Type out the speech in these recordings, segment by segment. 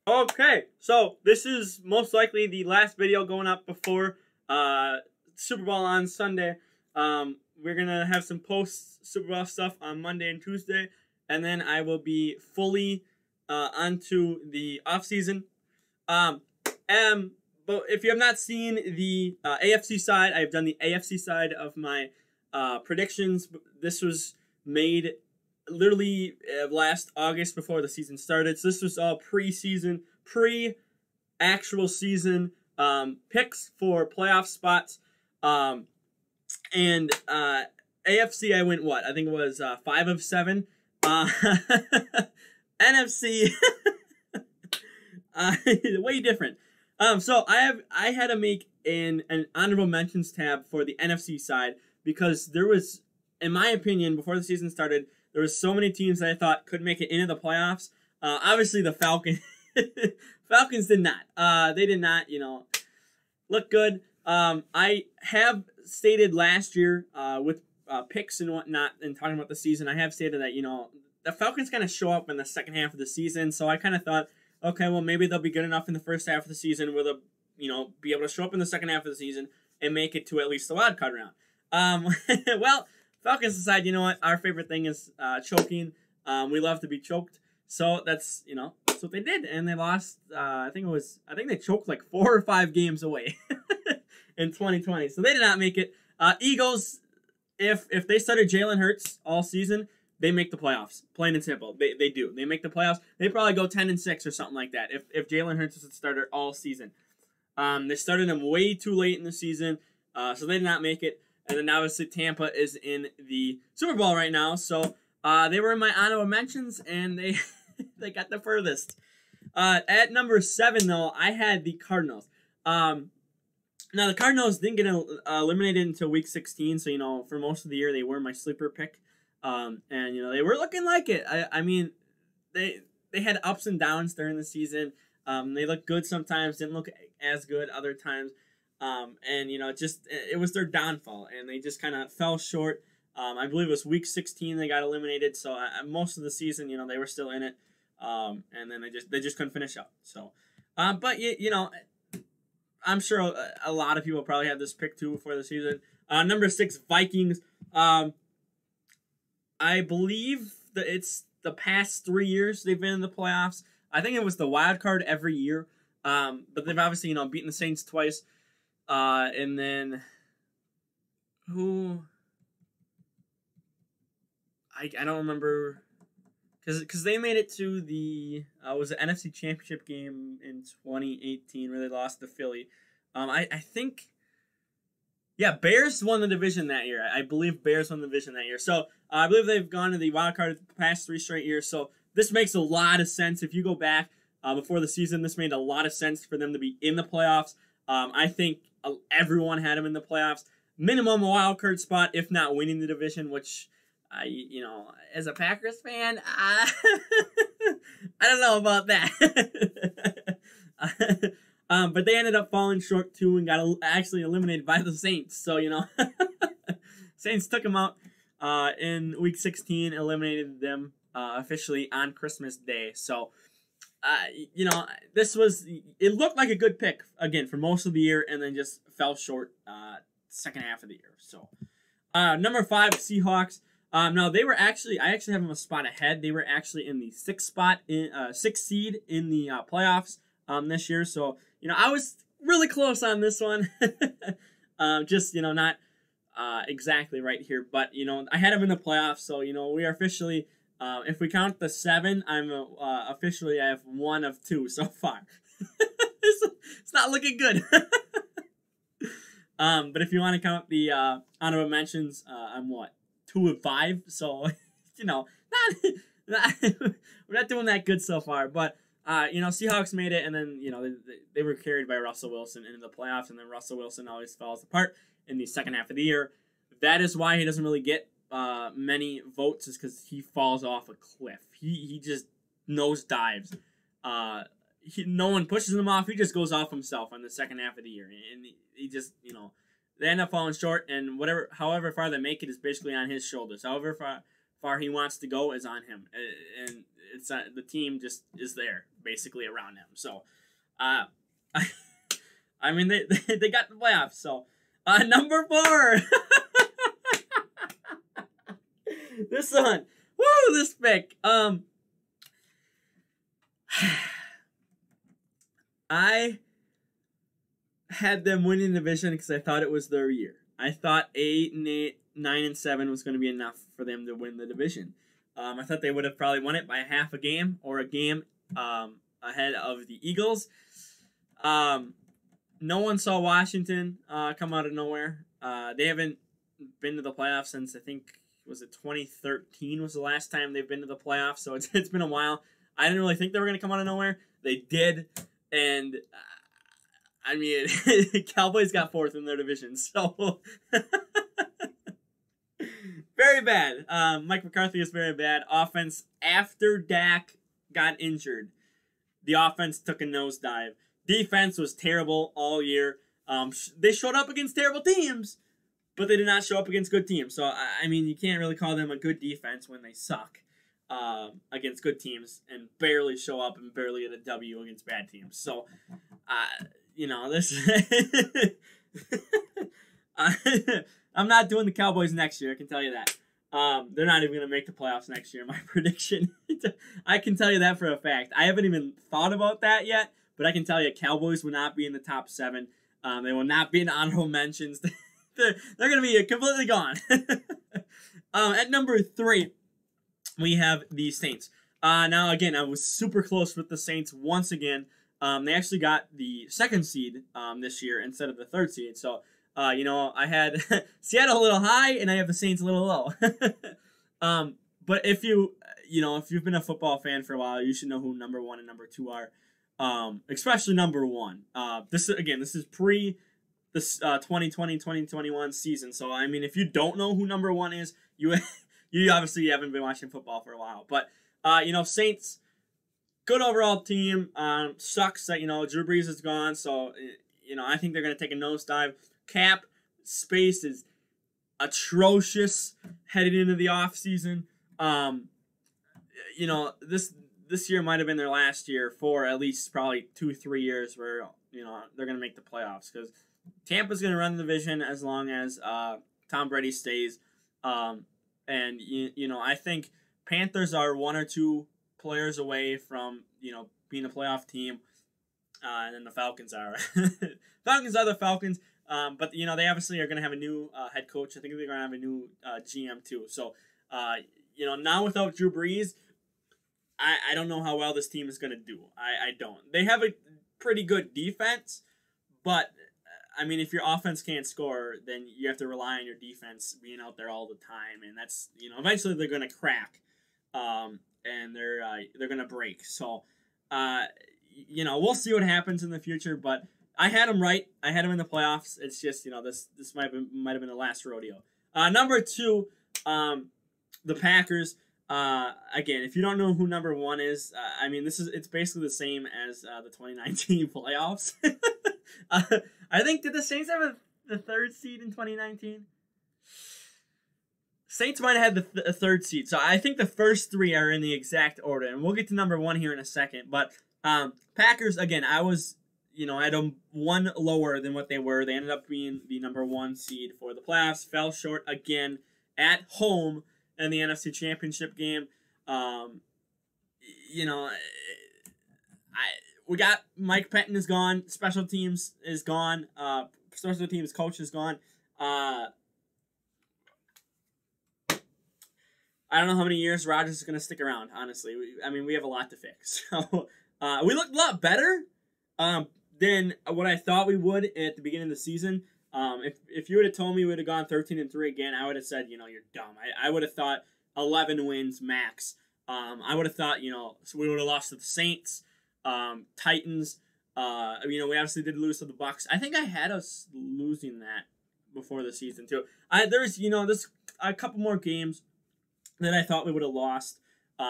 Okay, so this is most likely the last video going up before Super Bowl on Sunday. We're gonna have some post Super Bowl stuff on Monday and Tuesday, and then I will be fully onto the off season. Um, but if you have not seen the AFC side, I've done the AFC side of my predictions. This was made literally last August before the season started. So this was all pre-season, pre-actual season picks for playoff spots. And AFC, I went what? I think it was 5 of 7. NFC, way different. So I had to make an honorable mentions tab for the NFC side because there was, in my opinion, before the season started, there was so many teams that I thought could make it into the playoffs. Obviously, the Falcons did not. They did not, look good. I have stated last year with picks and whatnot and talking about the season, I have stated that, the Falcons kind of show up in the second half of the season. So I kind of thought, okay, well, maybe they'll be good enough in the first half of the season where they'll, be able to show up in the second half of the season and make it to at least the wild card round. Well, Falcons decide, you know what, our favorite thing is choking. We love to be choked. So that's what they did. And they lost, I think they choked like 4 or 5 games away in 2020. So they did not make it. Eagles, if they started Jalen Hurts all season, they make the playoffs. Plain and simple. They do. They make the playoffs. They probably go 10-6 or something like that if Jalen Hurts is the starter all season. They started him way too late in the season, so they did not make it. And then obviously Tampa is in the Super Bowl right now, so they were in my honorable mentions, and they they got the furthest. At number 7, though, I had the Cardinals. Now the Cardinals didn't get eliminated until week 16, so for most of the year they were my sleeper pick, and they were looking like it. I mean, they had ups and downs during the season. They looked good sometimes, didn't look as good other times. And it was their downfall, and they just kind of fell short. I believe it was week 16 they got eliminated. So most of the season, they were still in it, and then they just couldn't finish up. So, but I'm sure a lot of people probably had this pick too before the season. Number 6, Vikings. I believe that it's the past 3 years they've been in the playoffs. I think it was the wild card every year, but they've obviously beaten the Saints twice. And then who I don't remember because they made it to the was the NFC Championship game in 2018 where they lost to Philly. I think Bears won the division that year. I believe Bears won the division that year. So I believe they've gone to the wild card the past 3 straight years. So this makes a lot of sense. If you go back before the season, this made a lot of sense for them to be in the playoffs. I think everyone had them in the playoffs. Minimum a wild card spot, if not winning the division, which, as a Packers fan, I don't know about that. But they ended up falling short, too, and got actually eliminated by the Saints. So, Saints took them out in week 16, eliminated them officially on Christmas Day. So, it looked like a good pick, again, for most of the year, and then just fell short second half of the year. So, number 5, Seahawks. No, they were actually, I actually have them a spot ahead. They were actually in the 6th seed in the playoffs this year. So, I was really close on this one. Just, not exactly right here. But, I had them in the playoffs. So, we are officially... if we count the 7, I'm officially I have 1 of 2 so far. It's not looking good. But if you want to count the honorable mentions, I'm 2 of 5. So we're not doing that good so far. But Seahawks made it, and then they were carried by Russell Wilson into the playoffs, and then Russell Wilson always falls apart in the second half of the year. That is why he doesn't really get many votes, is because he falls off a cliff. He just nose dives. No one pushes him off. He just goes off himself on the second half of the year, and he just they end up falling short. And however far they make it is basically on his shoulders. However far he wants to go is on him, and it's the team just is there basically around him. So, I mean they got the playoffs. So, number 4, this one, woo, this pick. I had them winning the division because I thought it was their year. I thought 8-8, 9-7 was going to be enough for them to win the division. I thought they would have probably won it by half a game or a game ahead of the Eagles. No one saw Washington come out of nowhere. They haven't been to the playoffs since, I think, was it 2013 was the last time they've been to the playoffs. So it's been a while. I didn't really think they were going to come out of nowhere. They did. And, I mean, Cowboys got 4th in their division. So, very bad. Mike McCarthy is very bad. Offense, after Dak got injured, the offense took a nosedive. Defense was terrible all year. They showed up against terrible teams, but they did not show up against good teams. So, I mean, you can't really call them a good defense when they suck against good teams and barely show up and barely get a W against bad teams. So, you know, this... I'm not doing the Cowboys next year, I can tell you that. They're not even going to make the playoffs next year, my prediction. I can tell you that for a fact. I haven't even thought about that yet, but I can tell you Cowboys will not be in the top 7. They will not be in honorable mentions. They're going to be completely gone. At number 3, we have the Saints. Now, again, I was super close with the Saints once again. They actually got the 2nd seed this year instead of the 3rd seed. So, you know, I had Seattle a little high, and I have the Saints a little low. But if you've been a football fan for a while, you should know who number 1 and number 2 are. Especially number 1. This is pre this 2020-2021 season. So, I mean, if you don't know who number 1 is, you obviously haven't been watching football for a while. But, you know, Saints, good overall team. Sucks that, you know, Drew Brees is gone. So, you know, I think they're going to take a nosedive. Cap space is atrocious headed into the offseason. You know, this year might have been their last year for at least probably 2-3 years where, you know, they're going to make the playoffs because Tampa's going to run the division as long as Tom Brady stays. And, you know, I think Panthers are 1 or 2 players away from, you know, being a playoff team. And then the Falcons are. Falcons are the Falcons. But, you know, they obviously are going to have a new head coach. I think they're going to have a new GM, too. So, you know, now without Drew Brees, I don't know how well this team is going to do. I don't. They have a pretty good defense, but, I mean, if your offense can't score, then you have to rely on your defense being out there all the time. And that's, you know, eventually they're going to crack. And they're going to break. So, you know, we'll see what happens in the future, but I had them right. I had them in the playoffs. It's just, you know, this might have been the last rodeo. Number 2, the Packers. Again, if you don't know who number 1 is, I mean, it's basically the same as the 2019 playoffs. I think, did the Saints have the 3rd seed in 2019? Saints might have had the 3rd seed. So I think the first 3 are in the exact order. And we'll get to number 1 here in a second. But Packers, again, I had them 1 lower than what they were. They ended up being the number 1 seed for the playoffs. Fell short again at home in the NFC Championship game. You know, we got Mike Pettin is gone. Special teams is gone. Special teams coach is gone. I don't know how many years Rodgers is going to stick around, honestly. We have a lot to fix. So, we looked a lot better than what I thought we would at the beginning of the season. If you would have told me we would have gone 13-3 again, I would have said, you know, you're dumb. I would have thought 11 wins max. I would have thought, you know, so we would have lost to the Saints, Titans. You know, we obviously did lose to the Bucks. I think I had us losing that before the season, too. There's a couple more games that I thought we would have lost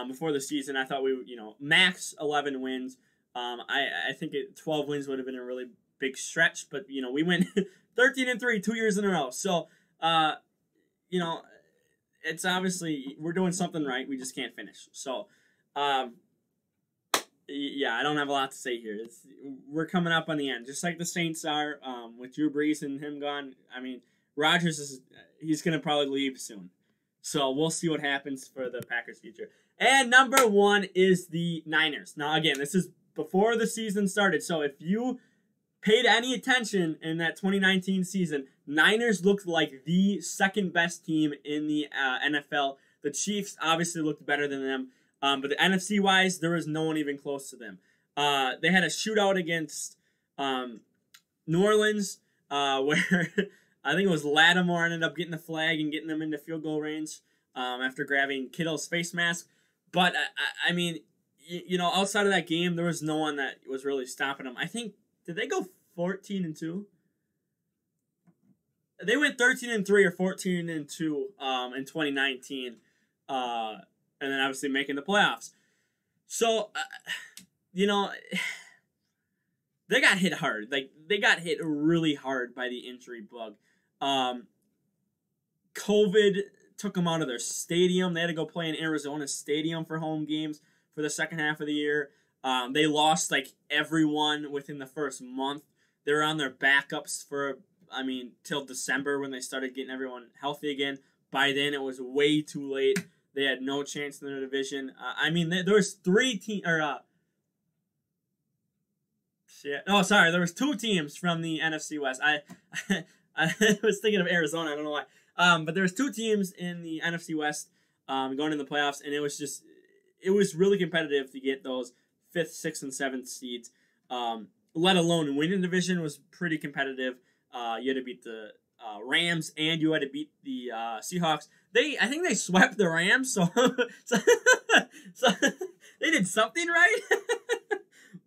before the season. I thought we would, you know, max 11 wins. I think 12 wins would have been a really big stretch, but, you know, we went 13-3 2 years in a row. So, you know, it's obviously we're doing something right. We just can't finish. So, yeah, I don't have a lot to say here. We're coming up on the end, just like the Saints are with Drew Brees and him gone. I mean, Rodgers he's gonna probably leave soon. So we'll see what happens for the Packers' future. And number 1 is the Niners. Now, again, this is before the season started. So if you paid any attention in that 2019 season, Niners looked like the second best team in the NFL. The Chiefs obviously looked better than them. But the NFC-wise, there was no one even close to them. They had a shootout against New Orleans where I think it was Lattimore ended up getting the flag and getting them into field goal range after grabbing Kittle's face mask. But, I mean, you know, outside of that game, there was no one that was really stopping them. I think, did they go 14-2? They went 13-3 or 14-2 in 2019. And then obviously making the playoffs. So, you know, they got hit hard. Like, they got hit really hard by the injury bug. COVID took them out of their stadium. They had to go play in Arizona Stadium for home games for the second half of the year. They lost, like, everyone within the first month. They were on their backups for, till December when they started getting everyone healthy again. By then, it was way too late. They had no chance in their division. There was 3 teams, there was 2 teams from the NFC West. I was thinking of Arizona. I don't know why. But there was 2 teams in the NFC West going in the playoffs, and it was really competitive to get those 5th, 6th, and 7th seeds. Let alone winning the division was pretty competitive. You had to beat the Rams, and you had to beat the Seahawks. I think they swept the Rams, so they did something right.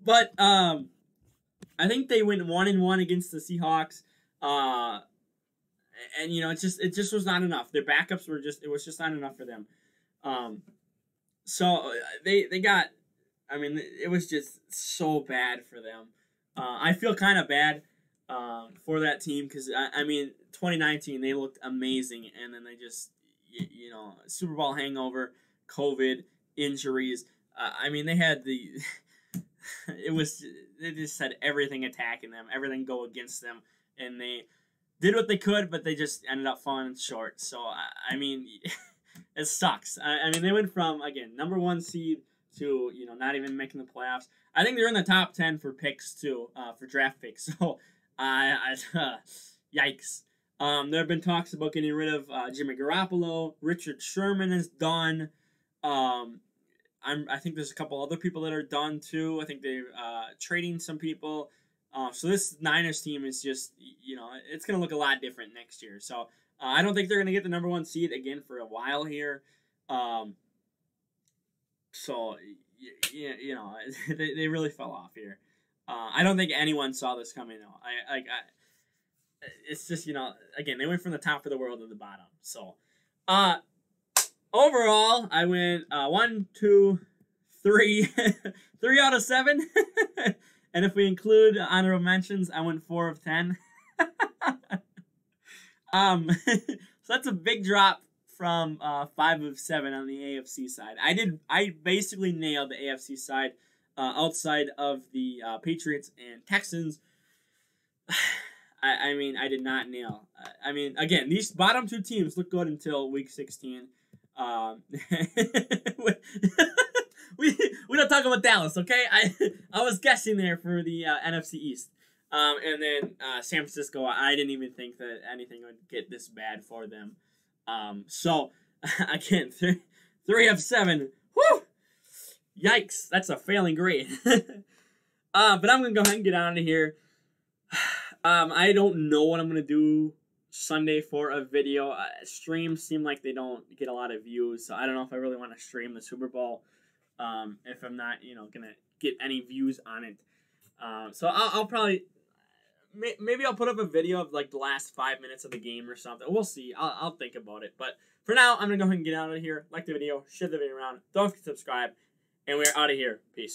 But I think they went 1-1 against the Seahawks. And you know, it just was not enough. Their backups it was just not enough for them. So they got, it was just so bad for them. I feel kind of bad for that team because 2019 they looked amazing, and then they just Super Bowl hangover, COVID, injuries. They had they just had everything attacking them, everything go against them, and they did what they could, but they just ended up falling short. So it sucks. They went from, again, number 1 seed to not even making the playoffs. I think they're in the top 10 for picks too, for draft picks. So yikes. There have been talks about getting rid of Jimmy Garoppolo. Richard Sherman is done. I think there's a couple other people that are done too. I think they're trading some people. So this Niners team is just, it's going to look a lot different next year. So I don't think they're going to get the number 1 seed again for a while here. So, they really fell off here. I don't think anyone saw this coming though. It's just, again, they went from the top of the world to the bottom. So, overall, I went 1, 2, 3, 3 out of 7. And if we include honorable mentions, I went 4 of 10. So that's a big drop from 5 of 7 on the AFC side. I basically nailed the AFC side outside of the Patriots and Texans. I did not nail. Again, these bottom 2 teams look good until week 16. We don't talk about Dallas, okay? I was guessing there for the NFC East. And then San Francisco, I didn't even think that anything would get this bad for them. So, again, 3 of 7. Whew! Yikes, that's a failing grade. But I'm going to go ahead and get out of here. I don't know what I'm going to do Sunday for a video. Streams seem like they don't get a lot of views, so I don't know if I really want to stream the Super Bowl if I'm not, going to get any views on it. So I'll probably... Maybe I'll put up a video of, like, the last 5 minutes of the game or something. We'll see. I'll think about it. But for now, I'm going to go ahead and get out of here. Like the video. Share the video around. Don't forget to subscribe. And we're out of here. Peace.